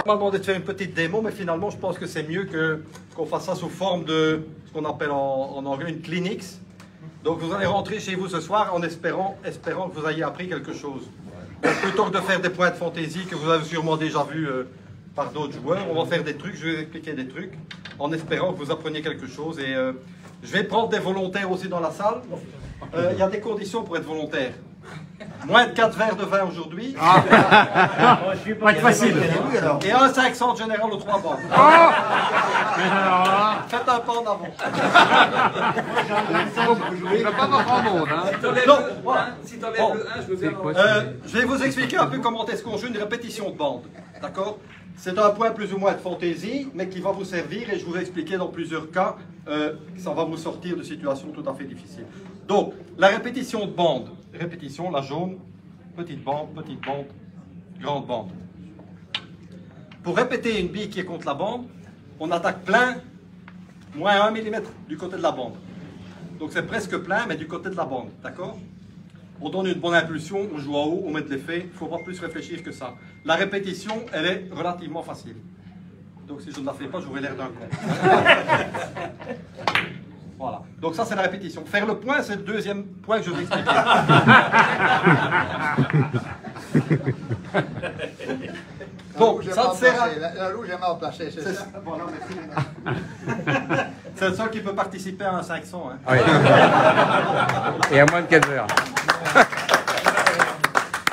On m'a demandé de faire une petite démo, mais finalement, je pense que c'est mieux qu'on fasse ça sous forme de ce qu'on appelle en anglais une clinics. Donc, vous allez rentrer chez vous ce soir en espérant que vous ayez appris quelque chose. Donc, plutôt que de faire des points de fantaisie que vous avez sûrement déjà vus par d'autres joueurs, on va faire des trucs, je vais vous expliquer des trucs, en espérant que vous appreniez quelque chose. Et je vais prendre des volontaires aussi dans la salle. Il y a des conditions pour être volontaire. Moins de 4 verres de vin aujourd'hui. Pas facile. Et un 500 général aux 3 bandes. Faites un pas en avant. Il ne va pas avoir grand monde. Hein. Si t'enlèves le 1, je veux bien. Je vais vous expliquer un peu comment est-ce qu'on joue une répétition de bande. D'accord? C'est un point plus ou moins de fantaisie, mais qui va vous servir, et je vous vais expliquer dans plusieurs cas, ça va vous sortir de situations tout à fait difficiles. Donc, la répétition de bande. Répétition, la jaune, petite bande, grande bande. Pour répéter une bille qui est contre la bande, on attaque plein, moins 1 mm du côté de la bande. Donc c'est presque plein, mais du côté de la bande, d'accord? On donne une bonne impulsion, on joue en haut, on met de l'effet, il ne faut pas plus réfléchir que ça. La répétition, elle est relativement facile. Donc si je ne la fais pas, j'aurai l'air d'un con. Voilà. Donc ça, c'est la répétition. Faire le point, c'est le deuxième point que je vais expliquer. Donc, ça te sert à... La rouge est mal placée, c'est ça? Voilà, merci. C'est le seul qui peut participer à un 500. Hein. Oui. Et à moins de 4 heures.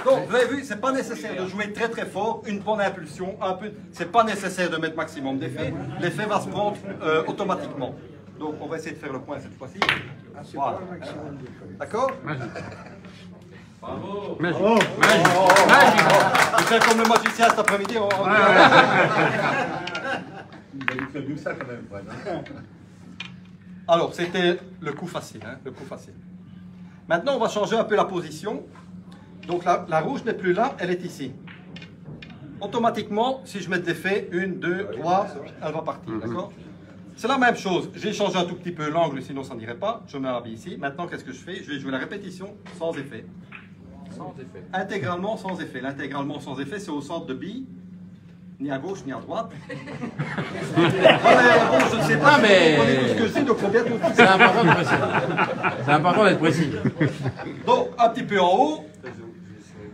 Donc, vous avez vu, c'est pas nécessaire de jouer très très fort, une bonne impulsion, un peu. C'est pas nécessaire de mettre maximum d'effet. L'effet va se prendre automatiquement. Donc, on va essayer de faire le point cette fois-ci. Voilà. D'accord? Bravo. Magique. Magique. Vous faites comme le magicien cet après-midi. Alors, c'était le coup facile. Hein, le coup facile. Maintenant, on va changer un peu la position. Donc, la rouge n'est plus là, elle est ici. Automatiquement, si je mets de l'effet, 1, 2, 3, elle va partir. D'accord? C'est la même chose. J'ai changé un tout petit peu l'angle, sinon ça n'irait pas. Je mets la bille ici. Maintenant, qu'est-ce que je fais? Je vais jouer la répétition sans effet. Sans effet. Intégralement sans effet. L'intégralement sans effet, c'est au centre de bille. Ni à gauche, ni à droite. Bon, je ne sais pas, mais... Vous comprenez tout ce que je dis, donc il faut bien tout dire. C'est important de précis. C'est important d'être précis. Donc, un petit peu en haut,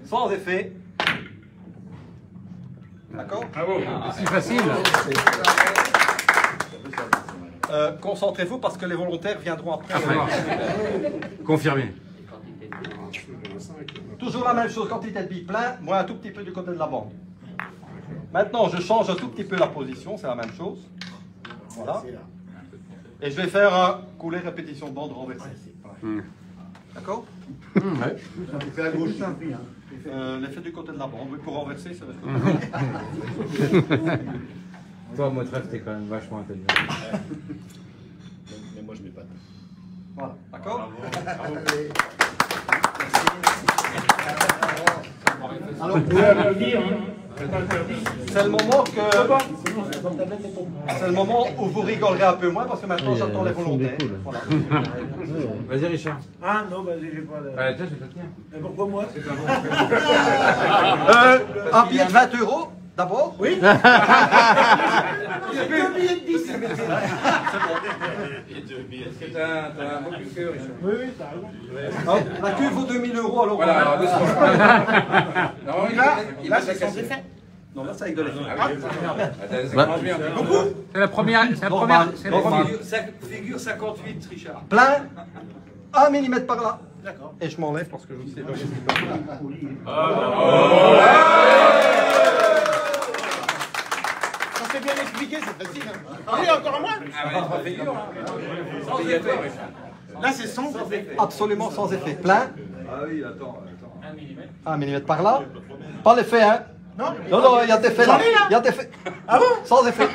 sans effet. D'accord? C'est facile. Concentrez-vous parce que les volontaires viendront après. Confirmé. Toujours la même chose, quantité de billes plein, moins un tout petit peu du côté de la bande. Maintenant, je change un tout petit peu la position, c'est la même chose. Voilà. Et je vais faire un couler répétition de bande renversée. D'accord? Ouais. L'effet du côté de la bande, oui, pour renverser, c'est le Toi, Motref, t'es quand même vachement intelligent. Mais moi, je mets pas de... Voilà, d'accord? Alors, c'est le moment que... C'est le moment où vous rigolerez un peu moins parce que maintenant j'attends les volontaires. Voilà. Vas-y, Richard. Ah non, vas-y, j'ai pas de... Tiens, je vais te tenir. Mais pourquoi moi? Un billet de 20 € d'abord. Oui. C'est Un billet de 10. bon. Est-ce que t'as un beau cul cœur, Richard? Oui, oui, t'as raison. La queue vaut 2000 €, alors. Voilà, alors doucement. Non, Là, c'est sans effet. Non, là, c'est avec de l'effet. C'est la première. C'est la Normal, première. C'est la normal. première. Figure 58, Richard. Plein, 1 mm par là. D'accord. Et je m'enlève parce que je sais pas. Ça s'est bien expliqué, c'est facile. Oui, encore un moins. Là, c'est sans effet. Absolument sans effet. Plein, Ah oui, attends. 1 mm par là. Pas l'effet, hein? Non. Non, non, il y a des effets là. J'en ai, là. Il y a des effets. Ah bon? Sans effet.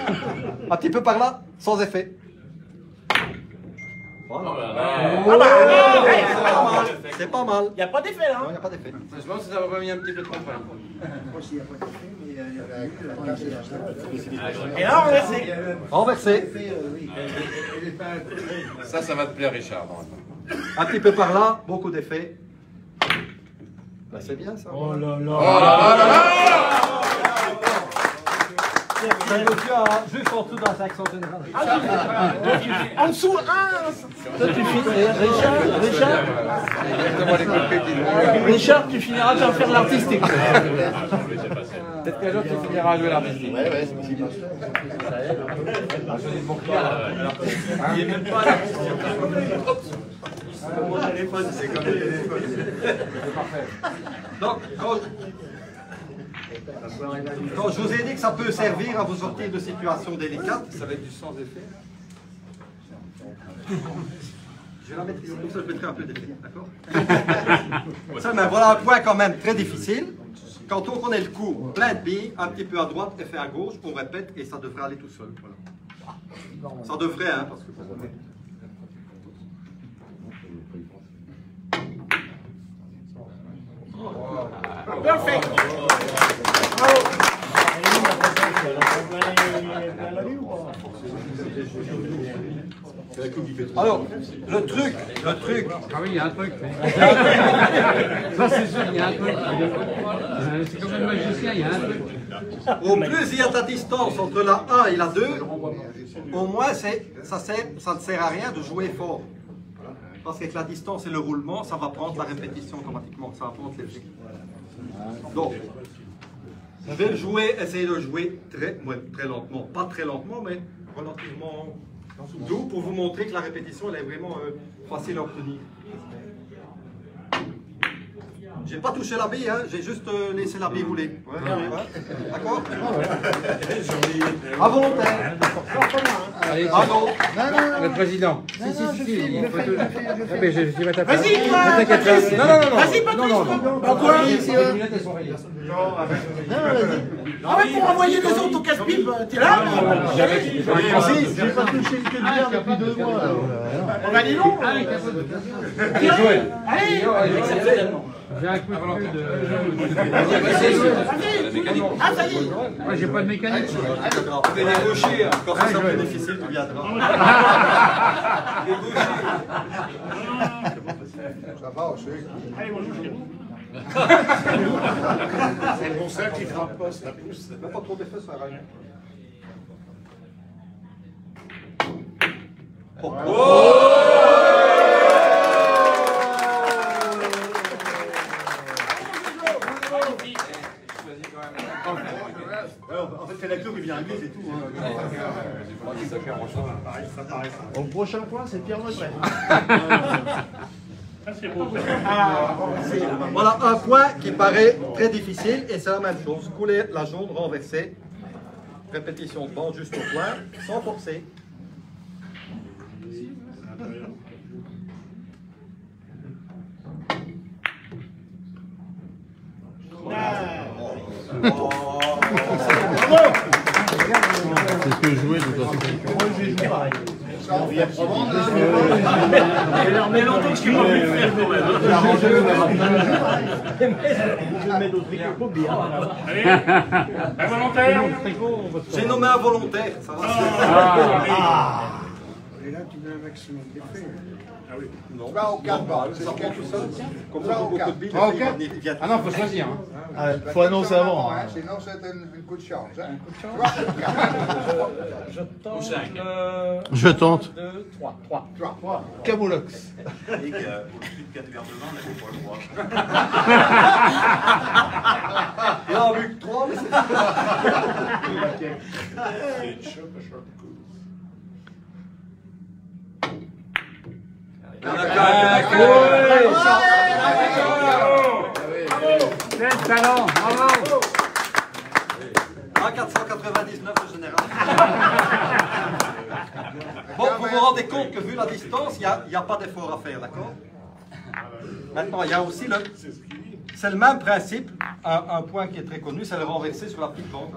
Un petit peu par là, sans effet. Voilà. C'est pas mal. Il n'y a pas d'effet là. Non, il n'y a pas d'effet. Je pense que ça va pas mis un petit peu de contrainte. Et là, on laisse. Renversé. Ça va te plaire, Richard. Un petit peu par là, beaucoup d'effets. Bah, c'est bien ça. Oh là là. Oh là là là là. C'est monsieur juste en dessous dans la section générale. En dessous, Richard, tu finiras par faire l'artistique. Peut-être qu'un jour tu finiras à jouer l'artistique. Ouais, ouais, c'est possible. Il est même pas là. Mon téléphone, c'est comme le téléphone. Donc, quand je vous ai dit que ça peut servir à vous sortir de situations délicates, Ça va être du sans effet. je vais la mettre ici, comme ça je mettrai un peu d'effet, d'accord? Ça, mais voilà un point quand même très difficile. Quand on connaît le coup, plein de billes, un petit peu à droite, effet à gauche, on répète et ça devrait aller tout seul. Voilà. Ça devrait, hein, parce que... Perfect. Alors, le truc. Ah oui, il y a un truc. Ça, c'est sûr, il y a un truc. C'est comme un magicien, il y a un truc. Au plus il y a ta distance entre la 1 et la 2, au moins ça ne sert à rien de jouer fort. Parce qu'avec la distance et le roulement, ça va prendre la répétition automatiquement, ça va prendre l'effet. Donc, je vais le jouer, essayer de le jouer très lentement. Pas très lentement, mais relativement doux pour vous montrer que la répétition elle est vraiment facile à obtenir. J'ai pas touché la bille, hein, j'ai juste laissé la bille rouler. D'accord? À volonté. Allez, Bravo. le président. Si, il faut tout. Mais je vais t'appeler. Vas-y, toi. Ne t'inquiète pas. Non. Vas-y, Patrice. Pourquoi? Ah ouais, pour envoyer des autres au casse-pipe, t'es là? J'ai pas touché une queue de bière depuis 2 mois. On va aller long. Allez, Allez. j'ai un coup de vue de... Ah, ça y est. Moi, j'ai pas de mécanique. Je vais débaucher, hein. Quand ça sera plus difficile, tu viendras. Ça va, je sais. C'est pour ça qu'il frappe pas, ça pousse. Même pas trop d'effet, ça sert à rien. En fait, c'est la clé qui vient arriver, c'est tout. Au prochain point, c'est Pierre Notre. Voilà un point qui paraît très difficile et c'est la même chose. Couler la jaune, renverser. Répétition de bande juste au point, sans forcer. C'est ce que je jouais de toute façon. Moi, j'ai joué pareil. Il y a probablement là. Mais longtemps que je suis pas venu faire quand même. Je vais mettre au tricot bien. Allez, un volontaire. J'ai nommé un volontaire, ça va. Et là, tu mets un maximum d'effet. Ah oui. Non, Tu vas au 4 balles, c'est ça prend tout seul. Comme Ça ça, au beaucoup de quatre. billes, Ah, au il quatre. vient Ah non, faut choisir. Faut annoncer avant. Sinon, c'est un coup de chance. Un coup de chance. Je tente. 2, 3. 3. Camoulox. Au-dessus de 4 verres de vin, on n'avait pas le droit. Il en a vu que 3, mais c'est... Quel talent, bravo. 499 en général. Bon, vous vous rendez compte que vu la distance, il n'y a pas d'effort à faire, d'accord? Maintenant, il y a aussi le... C'est le même principe, un point qui est très connu, c'est le renverser sur la petite bande.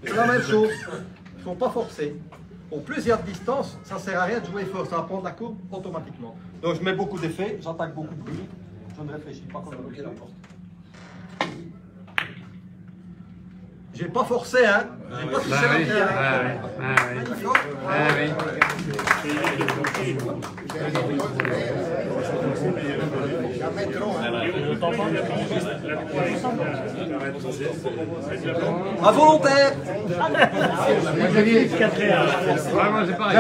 C'est la même chose, il ne faut pas forcer. Au plus il y a de distance, ça ne sert à rien de jouer fort, ça va prendre la courbe automatiquement. Donc je mets beaucoup d'effets, j'attaque beaucoup de billes, je ne réfléchis pas comme un n'importe. J'ai pas forcé, hein. J'ai pas touché la pierre. D'accord. Jamais trop. Un volontaire. Ouais, moi, c'est pareil.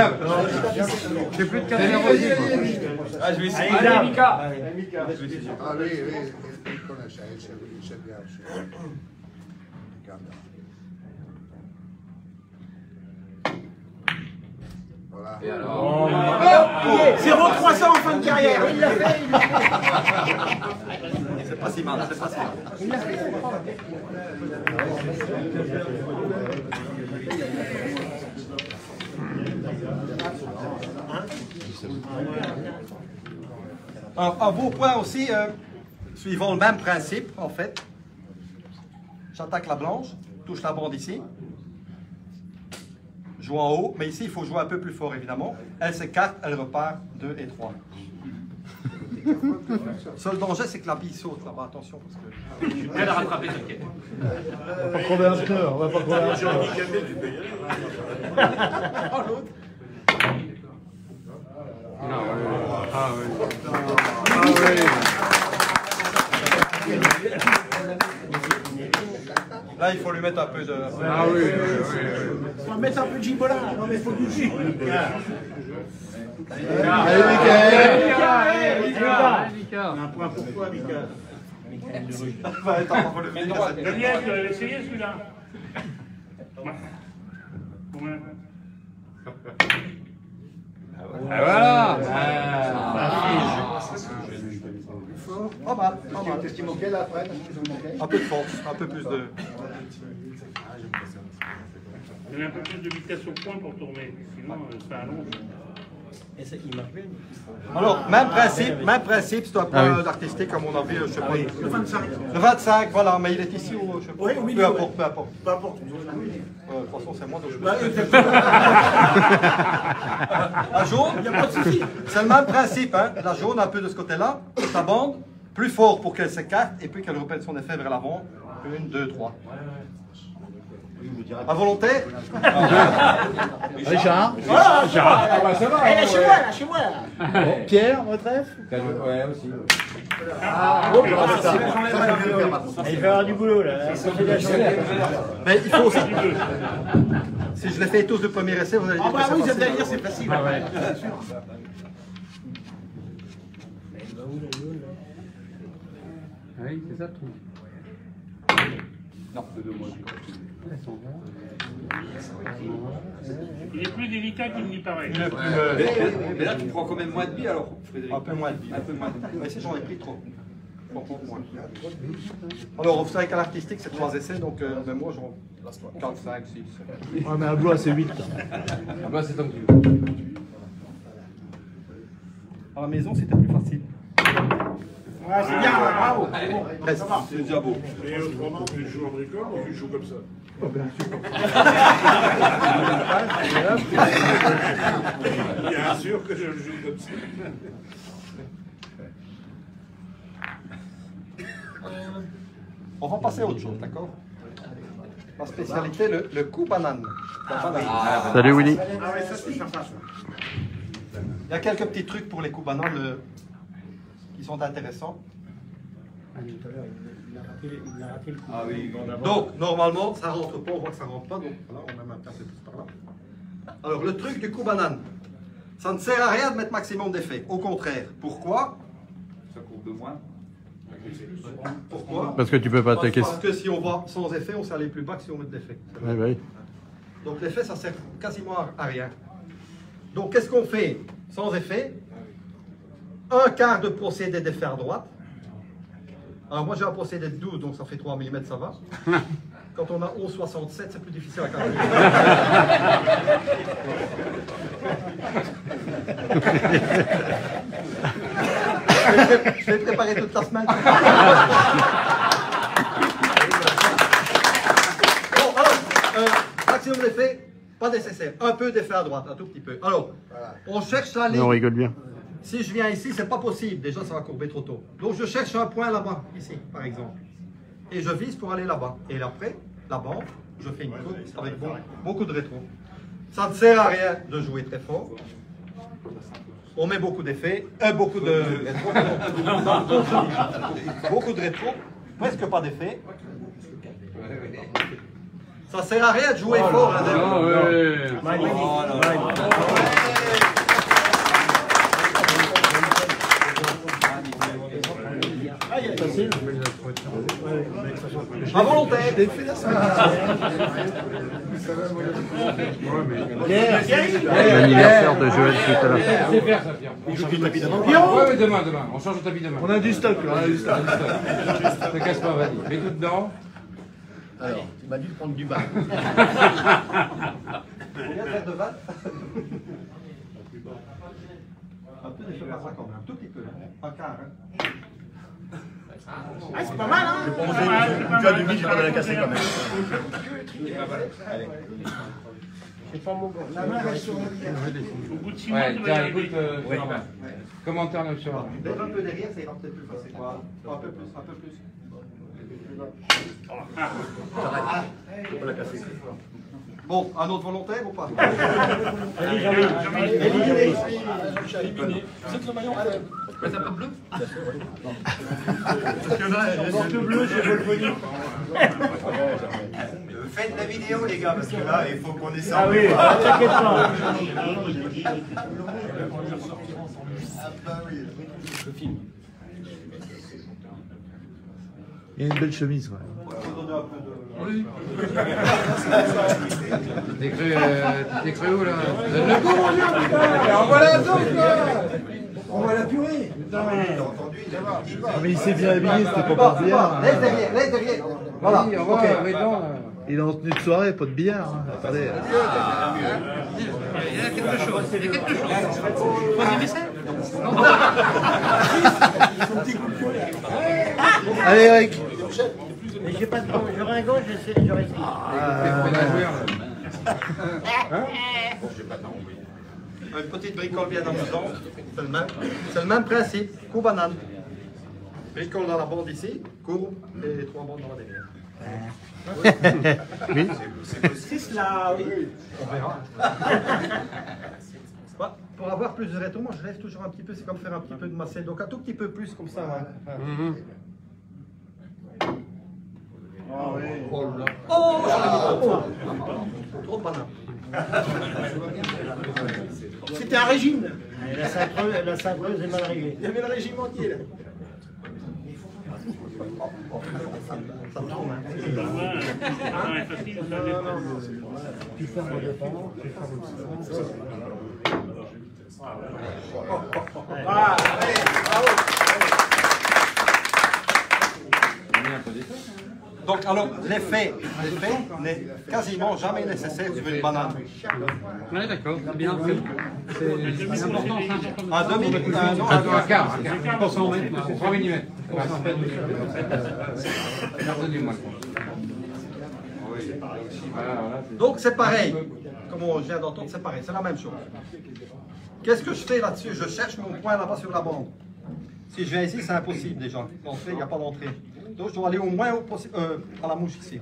J'ai plus de 4 000 aussi. Ah, je vais essayer. Allez, Mika. Ah oui, il connaît ça, il sait bien aussi. Voilà. Et alors 0-300 en fin de carrière. Il l'a fait, il l'a fait. C'est pas si mal, c'est pas si mal. Un beau point aussi, suivant le même principe en fait. J'attaque la blanche, touche la bande ici. Joue en haut, mais ici il faut jouer un peu plus fort évidemment. Elle s'écarte, elle repart 2 et 3. Seul danger c'est que la bille saute là-bas, attention parce que... Je suis prêt à la rattraper, t'inquiète. On va pas crever un pneu, on va pas crever un pneu. Ah oui. Là il faut lui mettre un peu de... Ah oui. On va mettre un peu de gibola. Non, mais il faut du jus. Allez, Michael. Mika. Un point pour toi, Mika. Daniel, tu l'avais essayé celui-là? Ah voilà. Pas mal, pas mal. Qu'est-ce qui manquait là après? Un peu de force, un peu plus de... Donne un peu plus de vitesse au point pour tourner, sinon ça allonge. Alors, même principe, c'est un point artistique à mon avis, je sais pas. Le 25. Le 25, voilà, mais il est ici ou je sais pas. Oui, au milieu. Peu importe, peu importe. Peu importe. De toute façon, c'est moi, donc je Bah, La jaune, il n'y a pas de souci. c'est le même principe, hein. La jaune, un peu de ce côté-là, sa bande, plus fort pour qu'elle s'écarte et puis qu'elle repelle son effet vers l'avant. 1, 2, 3. Un volontaire? Richard. Elle est chez moi, là, chez moi. Pierre, votre F? Ouais, aussi. Il va y avoir du boulot, là. Mais il faut aussi... Si je les fais tous de premier essai, vous allez dire Ah, bah que oui, c'est vous allez facile. dire c'est facile. Ah ouais. Bien sûr. Oui, c'est ça le truc. Il est plus délicat qu'il n'y paraît. Mais là, tu prends quand même moins de billes alors, Frédéric. Un peu moins de billes. Un peu moins de billes. Mais si j'en ai pris trop. Moins. Alors, vous savez qu'à l'artistique, c'est 3 essais, donc même moi, j'en 4, 5, 6. Ouais, mais un blois, c'est 8. Ah bah, c'est tant que tu veux. À la maison, c'était plus facile. Ouais, c'est bien, bravo. C'est déjà beau. Et autrement, tu joues en bricole ou tu joues comme ça? Bien sûr que je le joue comme ça. On va passer à autre chose, d'accord? La spécialité, le coup banane. Salut Willy. Ah ouais, ça c'est sympa, ça. Il y a quelques petits trucs pour les coups bananes qui sont intéressants. Ah oui. Donc, normalement, ça rentre pas, on voit que ça rentre pas, donc voilà, on met un peu plus par là. Alors, le truc du coup banane, ça ne sert à rien de mettre maximum d'effet. Au contraire. Pourquoi? Ça court de moins. Pourquoi? Parce que tu peux pas attaquer. Parce que si on va sans effet, on sait aller plus bas que si on met de l'effet. Ouais, bah oui. Donc l'effet, ça sert quasiment à rien. Donc qu'est-ce qu'on fait sans effet? Un quart de procédé d'effet à droite. Alors moi j'ai un procédé de 12, donc ça fait 3 mm, ça va. Quand on a 11,67, c'est plus difficile à calculer. Je vais préparer toute la semaine. Bon, alors, maximum d'effet, pas nécessaire. Un peu d'effet à droite, un tout petit peu. Alors, on cherche la ligne. On rigole bien. Si je viens ici, c'est pas possible. Déjà, ça va courber trop tôt. Donc, je cherche un point là-bas, ici, par exemple. Et je vise pour aller là-bas. Et après, là-bas, je fais une coupe avec beaucoup de rétro. Ça ne sert à rien de jouer très fort. On met beaucoup d'effets, beaucoup de rétro, beaucoup de rétro, presque pas d'effet. Ça sert à rien de jouer fort, là, Ah ouais. À volontaire. L'anniversaire de Joël tout à l'heure. C'est faire ça, Pierre. Ouais, demain. On change de tapis demain. On a du stock, là, on a du stock. Ne casse pas, vas-y. Mets tout dedans. Alors, tu m'as dû prendre du bas. Combien de verres de vin? Un peu d'effet par ça quand même, un tout petit peu, un quart. Hein. Ah, c'est pas mal, hein? Tu as du vide, j'ai pas de la casser quand même. C'est pas mon gars. La main reste sur mon lit. Au bout de 6 mois, Ouais, tu vas y tiens, arriver. écoute, commentaire là sur. Lève un peu derrière, ça ira peut-être plus facile. Voilà. Un peu plus, un peu plus. Je peux pas la casser. Bon, un autre volontaire ou pas? Faites la vidéo, les gars, parce que là, il faut qu'on ait ça. Ah oui, t'inquiète pas. Il y a une belle chemise, ouais. T'es cru où là? On va la purée. Ah, mais il s'est bien habillé, c'était pas pour billard. Laisse derrière, laisse derrière. Voilà, Oui, on ok. va, mettons. Il est en tenue de soirée, pas de billard. Hein. Attendez. Allez, Eric. Mais j'ai pas de gants. J'aurais un gant, j'aurais essayé. Une petite bricole bien amusante. C'est le même principe. Coup banane. Bricole dans la bande ici, courbe et 3 bandes dans la derrière. Oui. C'est cela, oui. On verra. Bah, pour avoir plus de rétro, moi je lève toujours un petit peu, c'est comme faire un petit peu de massé, donc un tout petit peu plus comme ça. Hein. Oh, trop de banane. C'était un régime. La savreuse est mal arrivée. Il y avait le régime entier, là. Ça tourne, hein. La main est facile, ça dépend. Tu fermes au départ, tu fermes aussi. Ah, allez, bravo. Donc alors, l'effet n'est quasiment jamais nécessaire sur une banane. Ouais, d'accord, c'est bien fait. C'est important, ça. Un demi, non, Un quart. Pour 100 mètres, 3 mm. Pardonnez-moi. Donc c'est pareil, comme on vient d'entendre, c'est pareil, c'est la même chose. Qu'est-ce que je fais là-dessus? Je cherche mon point là-bas sur la bande. Si je viens ici, c'est impossible déjà. L'entrée, il n'y a pas d'entrée. Donc je dois aller au moins à la mouche ici.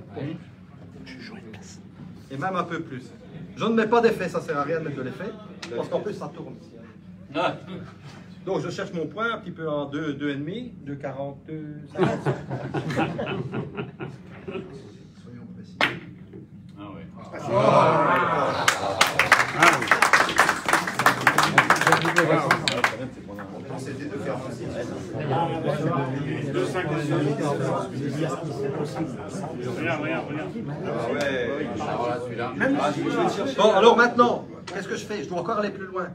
Et même un peu plus. Je ne mets pas d'effet, ça ne sert à rien de mettre de l'effet, parce qu'en plus ça tourne. Donc je cherche mon point un petit peu en 2,5, 2,40, 2,50. Soyons précis. C'était de faire aussi. Regarde. Ah ouais. Bon, alors maintenant, qu'est-ce que je fais? Je dois encore aller plus loin.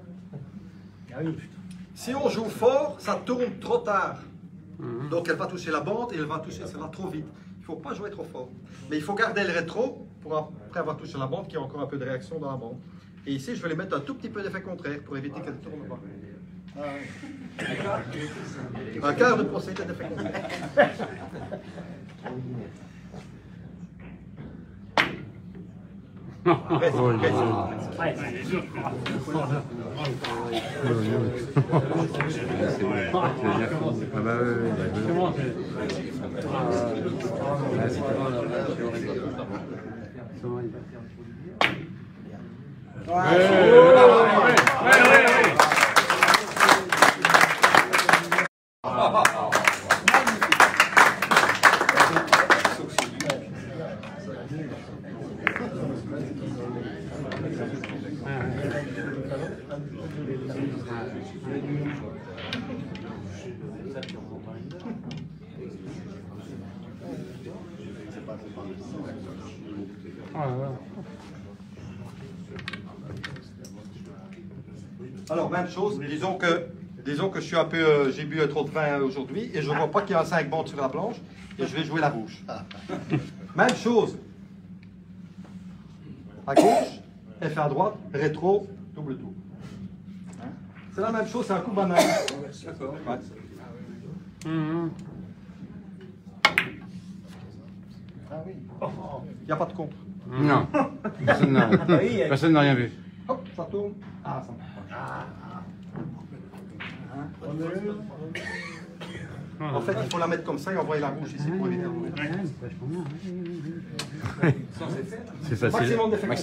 Si on joue fort, ça tourne trop tard. Donc elle va toucher la bande et elle va toucher celle-là trop vite. Il ne faut pas jouer trop fort. Mais il faut garder le rétro pour après avoir touché la bande, qu'il y ait encore un peu de réaction dans la bande. Et ici, je vais les mettre un tout petit peu d'effet contraire pour éviter qu'elle tourne pas. Un quart de procédé d'effet contraire. Ouais, il est dur. Ah bah Comment Alors, même chose, disons que je suis un peu, j'ai bu trop de vin aujourd'hui et je ne vois pas qu'il y a un 5 bandes sur la planche et je vais jouer la rouge. Même chose. À gauche, F à droite, rétro, double tour. C'est la même chose, c'est un coup banal. D'accord. Ouais. Il n'y a pas de contre. Non. Personne n'a rien vu. Hop, ça tourne. Ah, ça En fait, il faut la mettre comme ça et envoyer la rouge ici pour éviter. C'est facile. Maximum d'effet. Oui,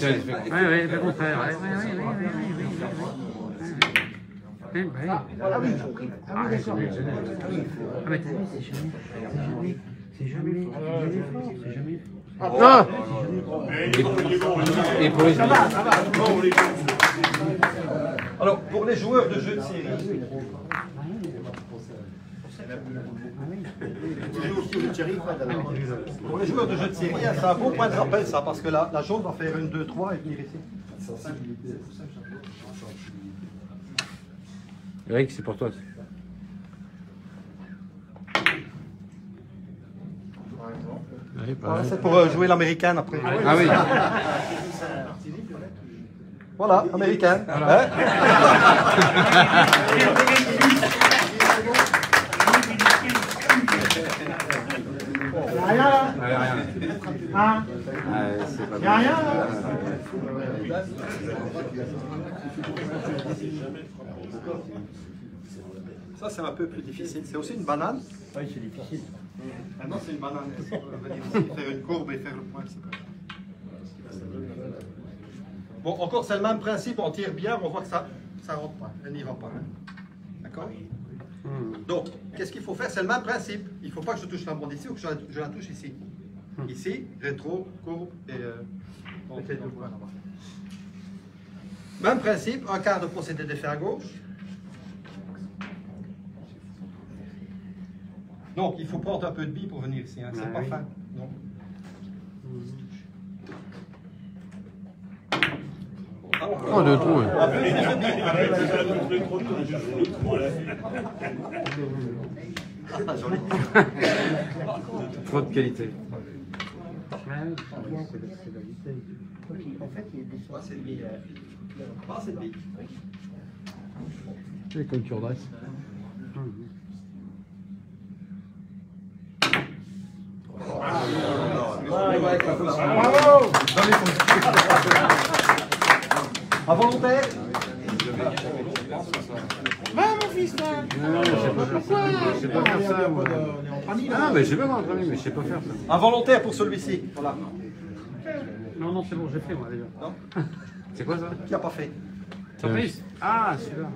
le contraire. Alors, pour les joueurs de jeux de série, pour les joueurs de jeux de série, c'est un bon point de rappel ça, parce que la jaune va faire 1, 2, 3 et venir ici. Eric, c'est pour toi. Voilà, c'est pour jouer l'américaine après. Ah oui. Voilà, américaine. Hein? Rien là. Hein? Y a rien là. Ça, c'est un peu plus difficile. C'est aussi une banane. Oui, c'est difficile. Maintenant, c'est une banane. On peut venir ici, faire une courbe et faire le point. Bon, encore, c'est le même principe. On tire bien, on voit que ça ne rentre pas. Elle n'y va pas. Hein. D'accord? Donc, qu'est-ce qu'il faut faire? C'est le même principe. Il ne faut pas que je touche la bande ici ou que je la touche ici. Ici, rétro, courbe et on fait deux points là-bas. Même principe, un quart de procédé d'effet à gauche. Donc, il faut prendre un peu de bille pour venir ici. Hein. C'est pas fin. Non. Oh, deux trous. Un peu plus de bille. Ah, joli. Trop de qualité. Pas assez de bille. Pas assez de bille. C'est comme tu redresses. Involontaire? Va mon fils là. Non, je sais pas faire ça. Je sais pas faire ça, moi. Ah, mais je sais pas mon ami, mais je sais pas faire ça. Involontaire pour celui-ci. Voilà. Non, c'est bon, j'ai fait moi déjà. Non? C'est quoi ça? Qui n'a pas fait? Surprise. Ah, celui-là.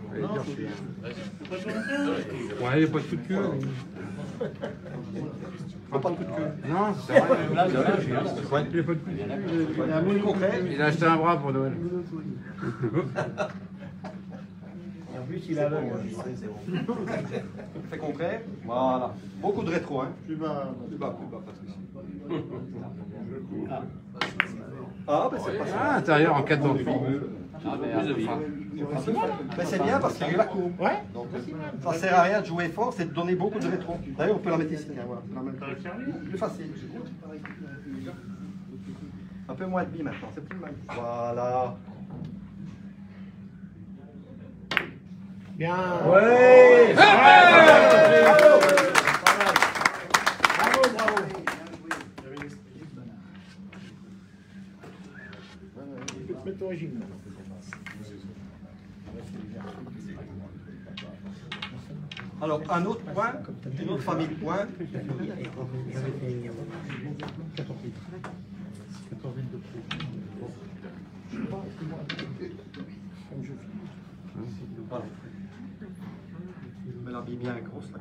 Ouais, il n'y a pas de coup de queue. Pas de coup de queue. Non, c'est vrai. Il n'a pas de coup de queue. Il y a un mot concret. Il a acheté un bras pour Noël. En plus, il a l'œil. Fait concret. Voilà. Beaucoup de rétro, hein. Plus bas. Plus bas, pas de souci. Ah, ben c'est pas ça. Ah, intérieur en 4 d'enfant. Mais c'est bien parce qu'il y a eu la courbe. Ouais. Donc, ça sert à rien de jouer fort, c'est de donner beaucoup de rétro. D'ailleurs, on peut la mettre ici. Hein, voilà. Plus facile. Un peu moins de billes maintenant, c'est plus mal. Voilà. Bien. Ouais. Bravo. Bravo. Tu peux te mettre au régime. Alors, un autre point, une autre famille de points. Voilà. Je mets la bille bien grosse là.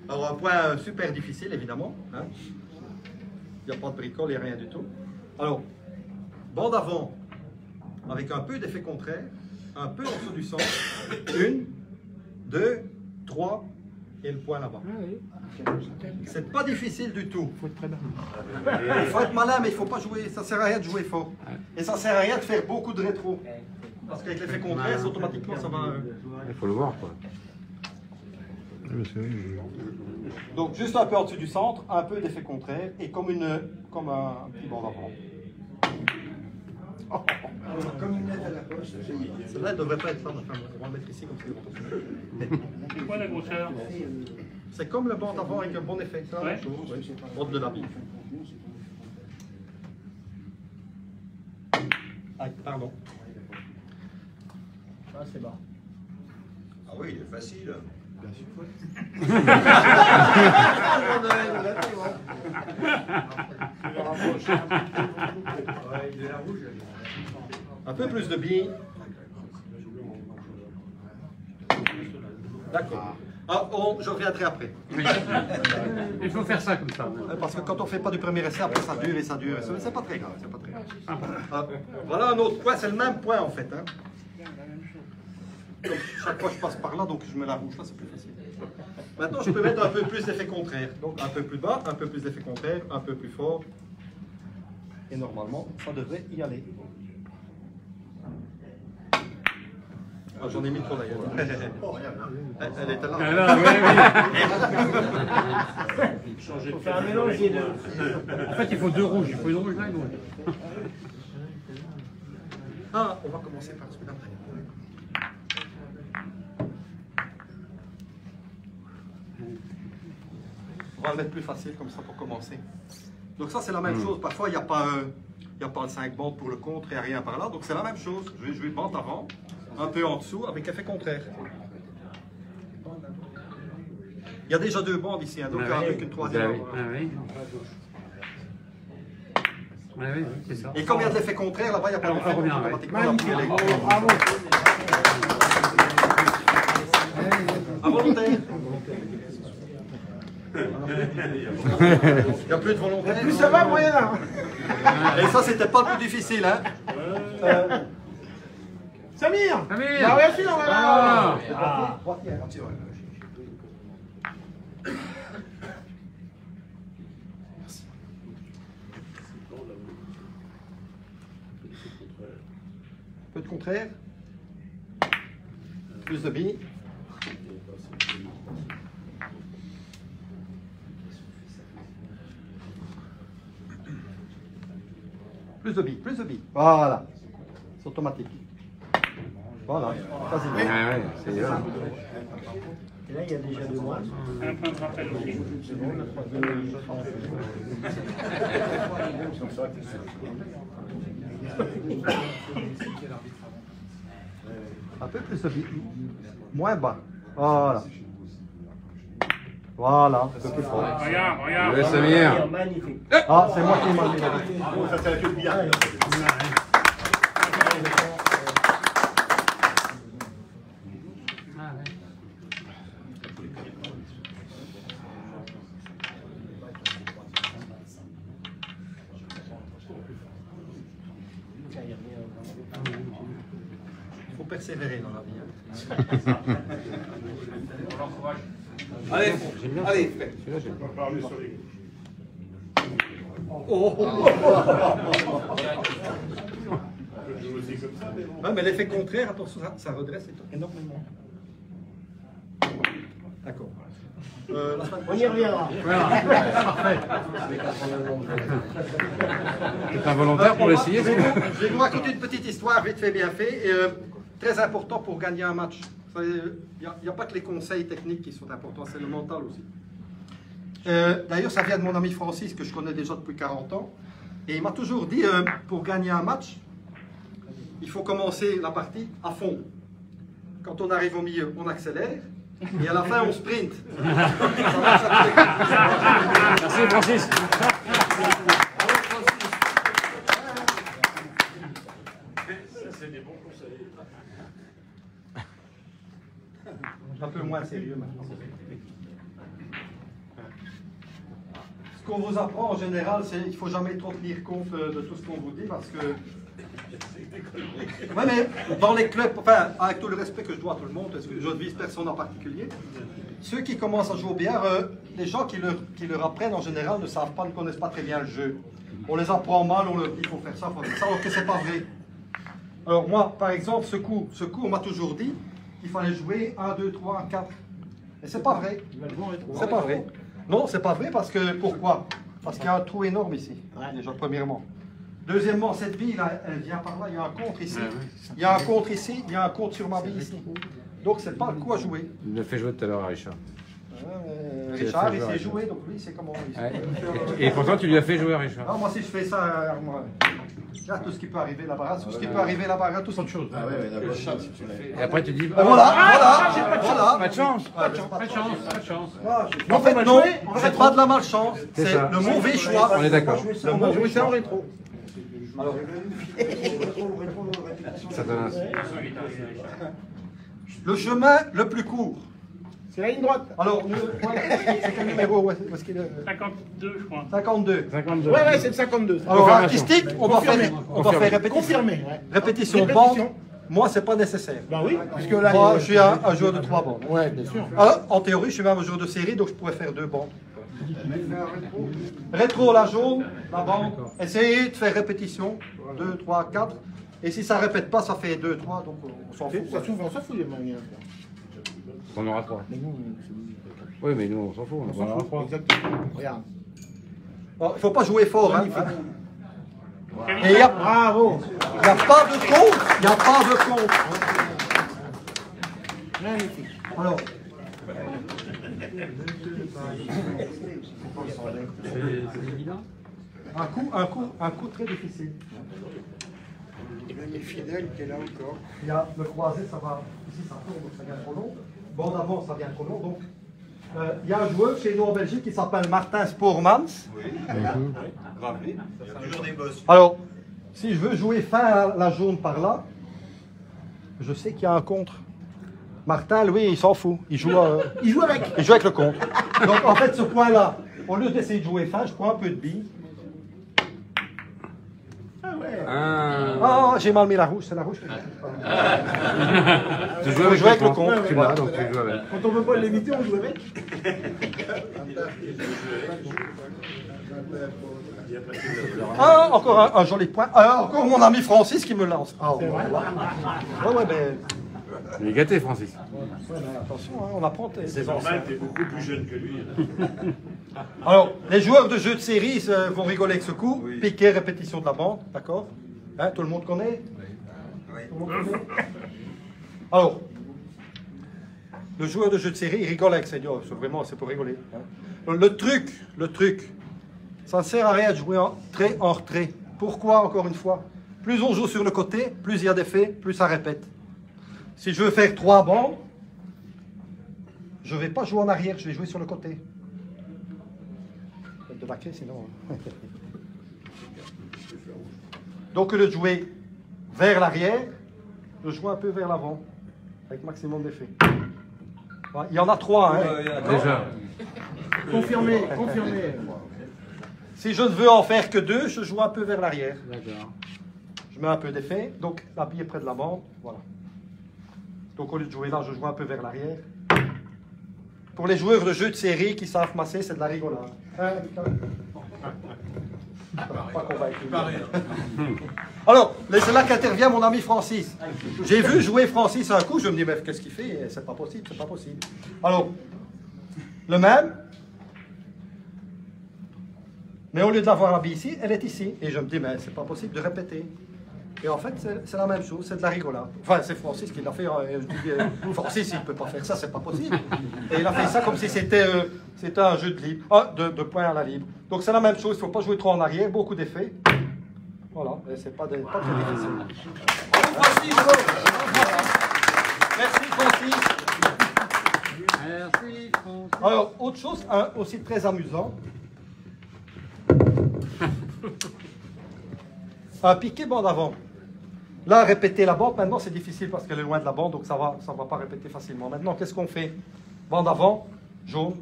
Alors, un point super difficile, évidemment. Hein. Il n'y a pas de bricole et rien du tout. Alors, bande avant, avec un peu d'effet contraire, un peu en dessous du centre. 1, 2, 3, et le point là-bas. C'est pas difficile du tout. Il faut être malin, mais il faut pas jouer. Ça sert à rien de jouer fort. Et ça sert à rien de faire beaucoup de rétro. Parce qu'avec l'effet contraire, automatiquement, ça va. Il faut le voir, quoi. Donc juste un peu au-dessus du centre, un peu d'effet contraire et comme un petit bord d'avant. Comme une lettre à la poche. Celle-là, elle ne devrait pas être là, on va le mettre ici comme ça. C'est quoi la grosseur? C'est comme le bord d'avant avec un bon effet, ça, Ouais. la chose, ouais. Bord de la bille. Aïe, pardon. Ah, c'est bas. Ah oui, il est facile. Un peu plus de billes. D'accord. Ah, je reviendrai après. Il faut faire ça comme ça. Parce que quand on ne fait pas du premier essai, après ça dure et ça dure. C'est pas très grave. C'est pas très grave. Voilà un autre point, c'est le même point en fait. Hein. Donc, chaque fois que je passe par là, donc je mets la rouge là, c'est plus facile. Maintenant, je peux mettre un peu plus d'effet contraire. Donc un peu plus bas, un peu plus d'effet contraire, un peu plus fort. Et normalement, ça devrait y aller. Ah, j'en ai mis trop d'ailleurs. Elle était là. Il faut faire un mélange des deux. En fait, il faut deux rouges. Il faut une rouge là et une rouge. Ah, on va commencer par celui-là. On va le mettre plus facile comme ça pour commencer. Donc ça c'est la même chose. Parfois il n'y a pas le 5 bandes pour le contre et rien par là. Donc c'est la même chose. Je vais jouer bande avant, un peu en dessous avec effet contraire. Il y a déjà deux bandes ici, hein, donc il y aura plus qu'une troisième. Ah oui. Ah oui, c'est ça. Et comme il y a de l'effet contraire, là-bas il n'y a pas d'effet, donc automatiquement la boule, elle est- Bravo. Involontaire. Il n'y a plus de volontaire. Plus ça va, moyen là. Et ça, c'était pas le plus difficile, hein. Samir. Samir. Bah ouais, file, on va là. Ah. Un peu de contraire. Plus de billes. Plus de billes, plus de billes. Voilà. C'est automatique. Voilà. Quasiment. Ah ouais, c'est là. Et là, il y a déjà deux mois. Un point de rappel aussi. Un peu plus de billes. Moins bas. Voilà. Voilà. Un peu plus fort. Regarde, regarde. Ouais, Samir. Magnifique. Ah, c'est moi qui m'en ai. Ça, c'est la queue de billard. Ah ouais. Il faut persévérer dans la vie. Hein. Allez, allez, Fred. Ouais, mais l'effet contraire, attention, ça redresse énormément. D'accord. La semaine On y reviendra. Voilà. Parfait. C'est involontaire pour l'essayer. Je vais vous raconter une petite histoire, vite fait, bien fait. Et, très important pour gagner un match. Il n'y a pas que les conseils techniques qui sont importants, c'est le mental aussi. D'ailleurs, ça vient de mon ami Francis, que je connais déjà depuis 40 ans. Et il m'a toujours dit, pour gagner un match, il faut commencer la partie à fond. Quand on arrive au milieu, on accélère. Et à la fin, on sprint. Ça marche à tous les coups. Merci Francis. Un peu moins sérieux maintenant. Ce qu'on vous apprend en général, c'est qu'il ne faut jamais trop tenir compte de tout ce qu'on vous dit parce que. Ouais, mais dans les clubs, enfin, avec tout le respect que je dois à tout le monde, parce que je ne vise personne en particulier, ceux qui commencent à jouer au billard, les gens qui leur apprennent en général ne connaissent pas très bien le jeu. On les apprend mal, on leur dit qu'il faut faire ça, alors que c'est pas vrai. Alors moi, par exemple, ce coup, on m'a toujours dit qu'il fallait jouer 1, 2, 3, 4. Et c'est pas vrai. C'est pas vrai. Non, c'est pas vrai parce que, pourquoi? Parce qu'il y a un trou énorme ici, déjà, premièrement. Deuxièmement, cette bille, là, elle vient par là, il y a un contre ici. Il y a un contre ici, il y a un contre sur ma bille ici. Donc c'est pas le coup à jouer. Il l'a fait jouer tout à l'heure à Richard. Richard, il sait jouer, donc lui, il sait comment. Et pourtant, tu lui as fait jouer à Richard. Ah, moi, si je fais ça, moi, là, tout ce qui peut arriver là-bas, tout ce qui peut arriver là-bas, tout autre chose. Ah ouais, d'accord. Si tu l'as. Et après, tu dis. Voilà. Pas de chance. Pas de chance. En fait, non, c'est pas de la malchance, c'est le mauvais choix. On est d'accord. Le mauvais choix en rétro. Alors, Ça donne le chemin le plus court. C'est la ligne droite. Alors, c'est quel numéro? Où est-ce qu'il est 52, je crois. 52. 52. Ouais, c'est le 52. Alors, Confirmation. artistique, on va faire répétition. Confirmé. Ouais. Répétition bande. Moi, c'est pas nécessaire. Bah oui, puisque là. Moi, je suis un joueur de 3 bandes. Ouais, bien sûr. Alors, en théorie, je suis même un joueur de série, donc je pourrais faire 2 bandes. Rétro, la jaune, la bande. Essayez de faire répétition. 2, 3, 4. Et si ça répète pas, ça fait 2, 3, donc on s'en fout. Ça s'ouvre, on s'en fout les manières. On aura 3. Mais nous, Oui, mais nous, on s'en fout. On en aura 3. exactement. Regarde. Il ne faut pas jouer fort. Hein. Et il n'y a, Bravo. y a pas de compte. Il n'y a pas de compte. Magnifique. Alors, C'est évident. un coup très difficile. Il est fidèle qu'elle a encore. Il y a le croisé, ça va. Ici, ça tourne, donc ça devient trop long. Bande avant, ça devient trop long. Donc, il y a un joueur chez nous en Belgique qui s'appelle Martin Spoormans. Rappelez, il y a toujours des bosses. Alors, si je veux jouer fin à la jaune par là, je sais qu'il y a un contre. Martin, lui, il s'en fout. Il joue avec le contre. Donc, en fait, ce point-là, au lieu d'essayer de jouer fin, je prends un peu de bille. Ah, j'ai mal mis la rouge, c'est la rouge. Tu joues avec le compte. Tu l'as, donc tu joues avec. Quand on veut pas l'éviter, on joue avec. Ah, encore un joli point. Encore mon ami Francis qui me lance. Ah, ouais, ouais, mais... Il est gâté, Francis. Ouais, mais attention, hein, on apprend des anciens. T'es beaucoup plus jeune que lui. Alors, les joueurs de jeux de série vont rigoler avec ce coup. Piqué, répétition de la bande, d'accord, hein, tout le monde connaît? Tout le monde connaît. Alors, le joueur de jeu de série, il rigole avec ça. Vraiment, c'est pour rigoler. Hein. Le truc, ça ne sert à rien de jouer en retrait. Pourquoi, encore une fois? Plus on joue sur le côté, plus il y a d'effets, plus ça répète. Si je veux faire 3 bandes, je ne vais pas jouer en arrière, je vais jouer sur le côté. De baquer sinon. Donc, au lieu de jouer vers l'arrière, je joue un peu vers l'avant, avec maximum d'effet. Ouais, il y en a 3, hein. Déjà. Confirmé. Si je ne veux en faire que 2, je joue un peu vers l'arrière. D'accord. Je mets un peu d'effet, donc la bille est près de la bande, voilà. Donc au lieu de jouer là, je joue un peu vers l'arrière. Pour les joueurs de jeux de série qui savent masser, c'est de la rigolade. Hein, pas convaincu. Alors, c'est là qu'intervient mon ami Francis. J'ai vu jouer Francis un coup, je me dis, mais qu'est-ce qu'il fait? C'est pas possible, c'est pas possible. Alors, le même, mais au lieu de l'avoir la bille ici, elle est ici. Et je me dis, mais c'est pas possible de répéter. Et en fait, c'est la même chose, c'est de la rigolade. Enfin, c'est Francis qui l'a fait. Je dis, Francis, il ne peut pas faire ça, c'est pas possible. Et il a fait ça comme si c'était un jeu de libre, de points à la libre. Donc c'est la même chose, il ne faut pas jouer trop en arrière, beaucoup d'effets. Voilà, et c'est pas très difficile. Francis, merci Francis. Merci, Francis. Alors, autre chose aussi très amusant. Un piqué bande avant. Là, répéter la bande, maintenant c'est difficile parce qu'elle est loin de la bande, donc ça va pas répéter facilement. Maintenant, qu'est-ce qu'on fait? Bande avant, jaune,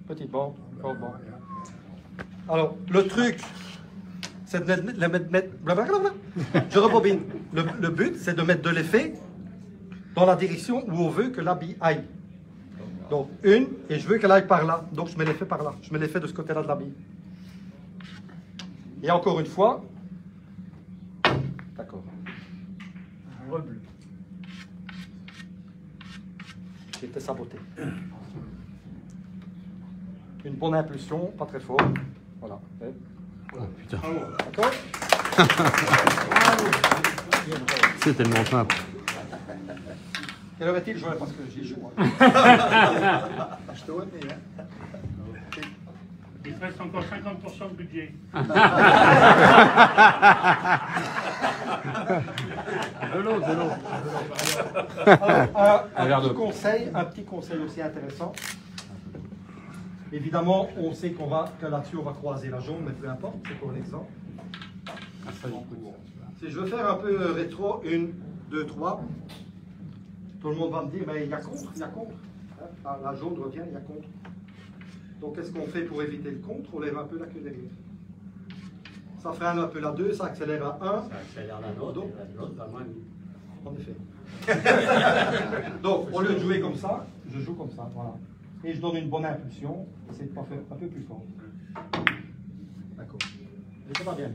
petite bande, grande bande. Alors, le truc, c'est de mettre... Je rebobine. Le but, c'est de mettre de l'effet dans la direction où on veut que la bille aille. Donc, une, et je veux qu'elle aille par là. Donc, je me les fais par là. Je me les fais de ce côté-là de la bille. Et encore une fois. D'accord. J'ai été saboté. Une bonne impulsion, pas très fort. Voilà. Oh putain. D'accord? C'est tellement simple. Quelle heure est-il, Joël? Parce que j'ai chaud. Hein. Je te vois, mais, hein. Il te reste encore 50% de budget. De l'eau, de l'eau. Alors, un petit conseil aussi intéressant. Évidemment, on sait que là-dessus, on va croiser la jaune, mais peu importe, c'est pour l'exemple. Si je veux faire un peu rétro, 1, 2, 3, tout le monde va me dire, mais il y a contre, il y a contre. Hein, la jaune revient, il y a contre. Donc, qu'est-ce qu'on fait pour éviter le contre? On lève un peu la queue derrière. Ça freine un peu la 2, ça accélère à 1. Ça accélère la note, et la note va moins vite. En effet. Donc, au lieu de jouer comme ça, je joue comme ça, voilà. Et je donne une bonne impulsion, essaye de pas faire un peu plus fort. D'accord. Et ça va bien.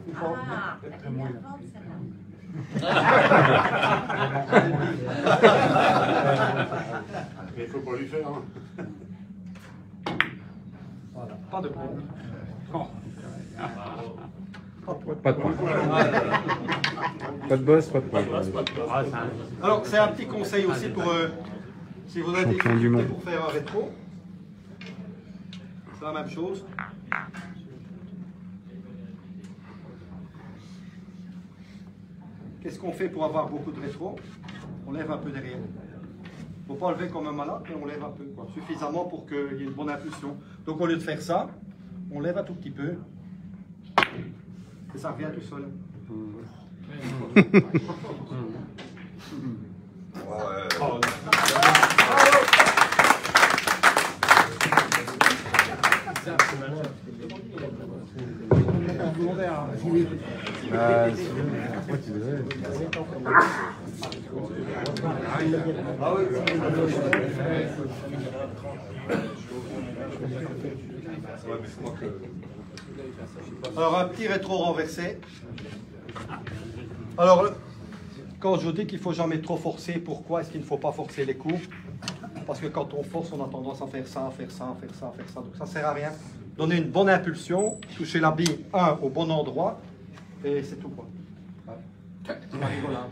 Plus fort. Très moyen. Mais il faut pas lui faire. Hein. Voilà, pas de point. Pas de point. Pas de boss, pas de point. Alors, c'est un petit conseil aussi pour si vous avez des Champion du difficultés monde. pour faire un rétro. C'est la même chose. Qu'est-ce qu'on fait pour avoir beaucoup de rétro? On lève un peu derrière. Il ne faut pas lever comme un malade, mais on lève un peu, quoi. Suffisamment pour qu'il y ait une bonne impulsion. Donc, au lieu de faire ça, on lève un tout petit peu. Et ça revient tout seul. Alors, un petit rétro renversé. Alors, quand je dis qu'il ne faut jamais trop forcer, pourquoi est-ce qu'il ne faut pas forcer les coups? Parce que quand on force, on a tendance à faire ça, faire ça, faire ça, faire ça. Donc ça ne sert à rien. Donner une bonne impulsion, toucher la bille, au bon endroit, et c'est tout, quoi. C'est pas rigolable.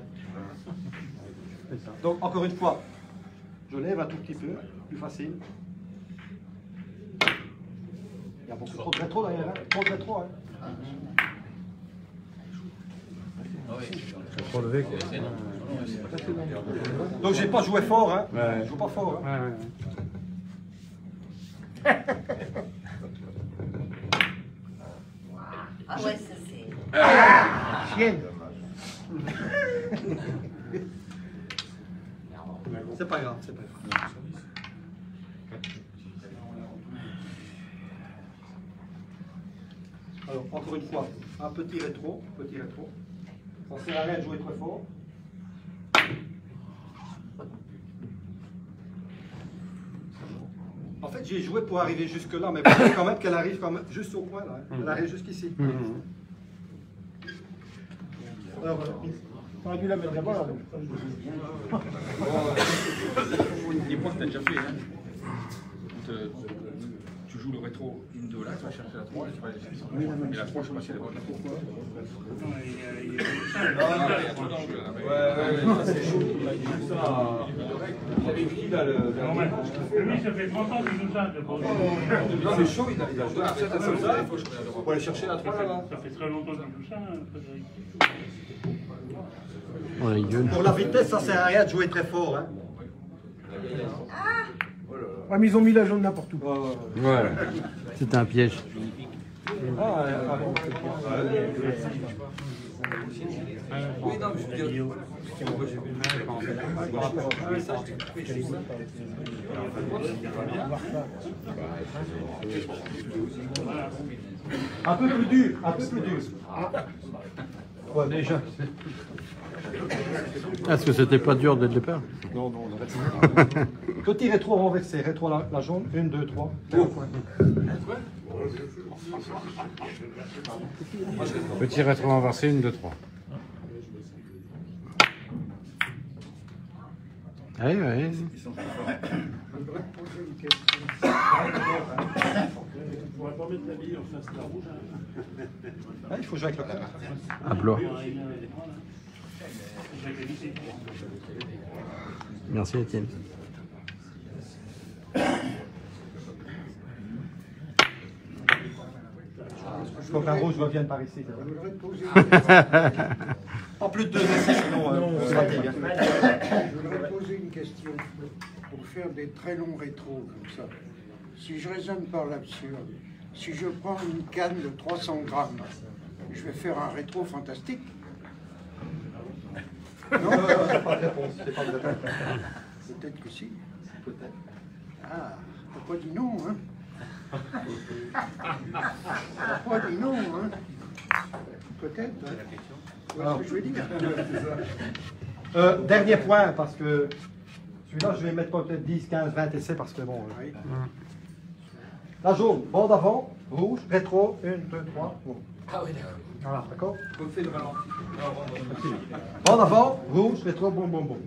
Donc, encore une fois, je lève un tout petit peu, plus facile. Il y a beaucoup trop de rétro d'ailleurs, hein. Trop de rétro, hein. Trop levé, quoi. Donc j'ai pas joué fort, hein. Ouais. Je joue pas fort, hein. Ah ouais, ça c'est... Chienne. C'est pas grave, c'est pas grave. Alors, encore une fois, un petit rétro, petit rétro. Ça sert à rien de jouer très fort. En fait, j'ai joué pour arriver jusque-là, mais vous voyez quand même qu'elle arrive quand même juste au point, là. Hein. Elle arrive jusqu'ici. Alors, On aurait dû la mettre là-bas, là. Les points que tu as déjà fait, hein. Tu joues le rétro 1, 2 là, tu vas chercher la 3 et tu vas aller chercher la 3. Et la 3, je sais pas si elle est bonne. c'est chaud. Il avait qui là le. Lui, ça fait 30 ans qu'il nous a de Non, c'est chaud, il a joué la 7 à ça, il faut aller chercher la 3 là-bas. Ça fait très longtemps qu'il nous a, Frédéric. Oh la gueule. pour la vitesse, ça sert à rien de jouer très fort, hein. Ouais, mais ils ont mis la jaune n'importe où. Ouais. C'était un piège. Oui, non, mais je veux dire. Un peu plus dur, un peu plus dur. Ouais, déjà. Est-ce que c'était pas dur dès le départ? Non, non, on arrête. Petit rétro renversé, rétro la jaune, 1, 2, 3. Petit rétro renversé, 1, 2, 3. Allez, allez. Il faut jouer avec le cadre. À plat. Merci Étienne. Il faut qu'un rouge revienne par ici. En plus de 2 essais, sinon on se fatigue. Je voudrais poser une question. Pour faire des très longs rétros comme ça, si je raisonne par l'absurde, si je prends une canne de 300 grammes, je vais faire un rétro fantastique. Non, pas de réponse. C'est pas de réponse. Peut-être que si. Peut-être. Ah, t'as pas dit non, hein? T'as pas dit non, hein? Peut-être. Hein? Alors, ce que je veux dire. Dernier point, parce que celui-là, je vais mettre peut-être 10, 15, 20 essais, parce que bon... Oui. La jaune, bande avant, rouge, rétro, 1, 2, 3, bon. Ah oui, d'accord. Voilà, d'accord? On fait le ralenti. Bande avant, rouge, rétro, boum, boum, boum.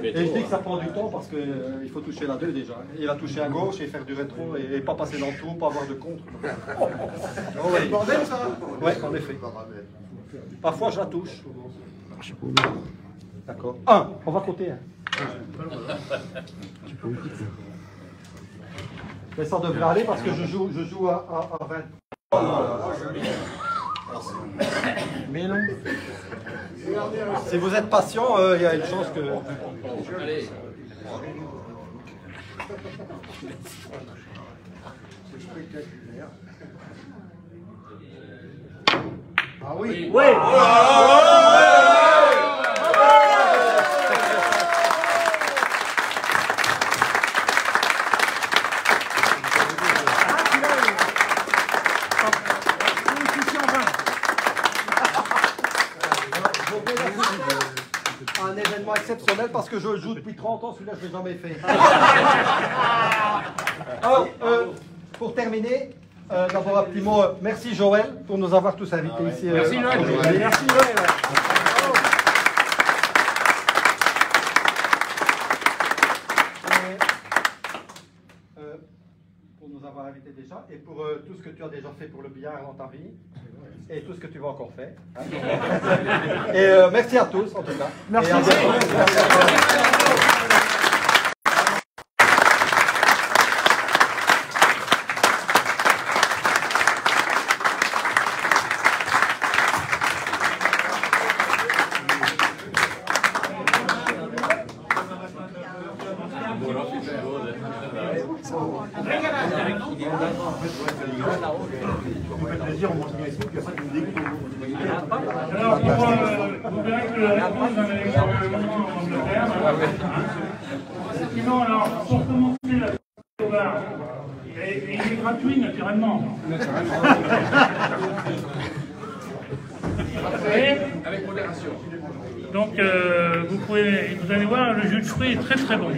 Et je dis que ça prend du temps parce qu'il faut toucher la 2 déjà. Il a touché à gauche et faire du rétro et pas passer dans le trou, pas avoir de contre. Oh, ouais. Bordel, ça? Oui, en effet. Parfois, je la touche. D'accord. 1, on va compter. Mais ça devrait aller parce que je joue à 20. Mais non. Si vous êtes patient, il y a une chance que... Allez. C'est spectaculaire. Ah oui. Oui. Un événement exceptionnel parce que je le joue depuis 30 ans, celui-là je ne l'ai jamais fait. Alors, pour terminer, d'abord un petit mot, merci Joël pour nous avoir tous invités ici. Merci Noël. Merci Joël. Pour nous avoir invités déjà et pour tout ce que tu as déjà fait pour le billard dans ta vie et tout ce que tu vas encore faire. Et merci à tous en tout cas. Merci. Alors, vous verrez que la réponse d'un élection en Angleterre. Sinon, alors, pour commencer la Tobar, et il est gratuit naturellement. Avec modération. Donc, vous allez voir, le jus de fruits est très très bon.